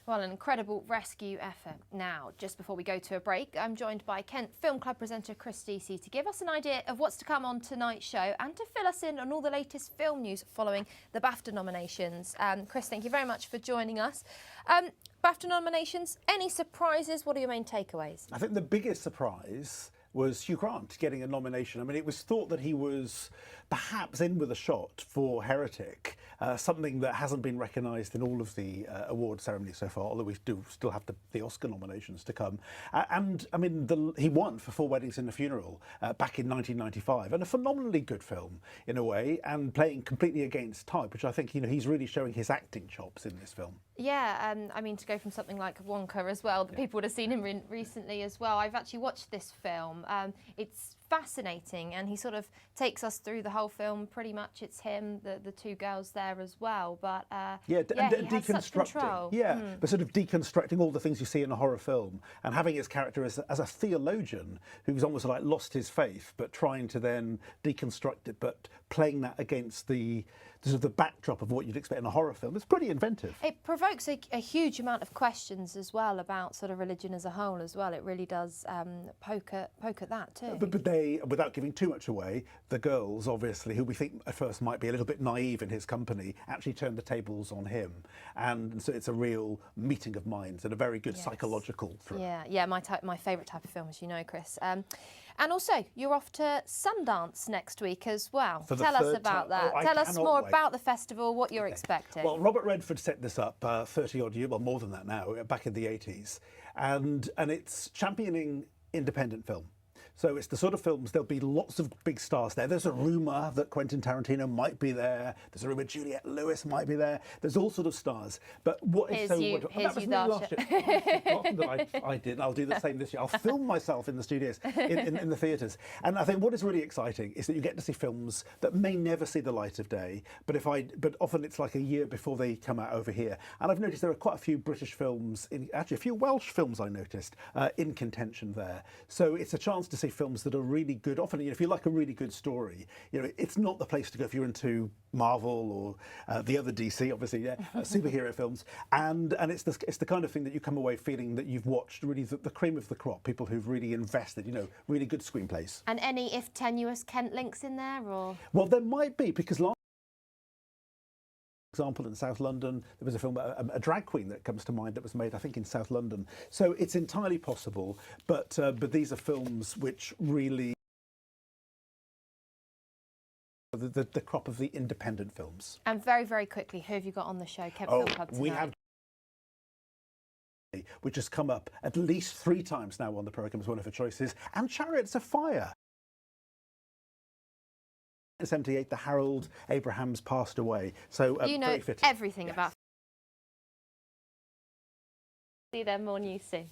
Well, an incredible rescue effort. Now, just before we go to a break, I'm joined by Kent Film Club presenter Chris Deacy to give us an idea of what's to come on tonight's show and to fill us in on all the latest film news following the BAFTA nominations. Chris, thank you very much for joining us. BAFTA nominations, any surprises? What are your main takeaways? I think the biggest surprise was Hugh Grant getting a nomination. I mean, it was thought that he was perhaps in with a shot for Heretic, something that hasn't been recognised in all of the award ceremonies so far, although we do still have the Oscar nominations to come. And I mean, he won for Four Weddings and a Funeral back in 1995, and a phenomenally good film in a way, and playing completely against type, which I think, you know, he's really showing his acting chops in this film. Yeah, I mean, to go from something like Wonka as well, that people would have seen him in recently as well. I've actually watched this film. It's fascinating, and he sort of takes us through the whole film. Pretty much, it's him, the two girls there as well. But he has such control. But sort of deconstructing all the things you see in a horror film, and having his character as a theologian who's almost like lost his faith, but trying to then deconstruct it, but playing that against the sort of the backdrop of what you'd expect in a horror film. It's pretty inventive. It provokes a huge amount of questions as well about sort of religion as a whole as well. It really does poke at that too. But they, without giving too much away, the girls, obviously, who we think at first might be a little bit naive in his company, actually turn the tables on him. And so it's a real meeting of minds and a very good psychological thriller. Yeah, my favourite type of film, as you know, Chris. And also, you're off to Sundance next week as well. Tell us about that. Tell us more about the festival, what you're expecting. Well, Robert Redford set this up 30-odd years, well, more than that now, back in the 80s. And it's championing independent film. So it's the sort of films, there'll be lots of big stars there. There's a rumour that Quentin Tarantino might be there. There's a rumour Juliette Lewis might be there. There's all sort of stars. But what is so wonderful? That was me last year. I've forgotten that I did. I'll do the same this year. I'll film myself in the studios, in the theatres. And I think what is really exciting is that you get to see films that may never see the light of day, but often it's like a year before they come out over here. And I've noticed there are quite a few British films, actually a few Welsh films I noticed, in contention there. So it's a chance to see films that are really good. Often, you know, if you like a really good story, you know, it's not the place to go if you're into Marvel or the other DC, obviously, superhero films. And it's the kind of thing that you come away feeling that you've watched really the cream of the crop, people who've really invested, you know, really good screenplays. And any, if tenuous, Kent links in there, or? Well, there might be, because last example in South London there was a film about a drag queen that comes to mind that was made, I think, in South London. So it's entirely possible, but these are films which really the crop of the independent films. And very, very quickly, who have you got on the show, Kent Film Club tonight? We have, which has come up at least 3 times now on the programme as one of her choices, and Chariots of Fire. In 1978, the Harold Abrahams passed away. So you know very fitting. everything about. See there, more news soon.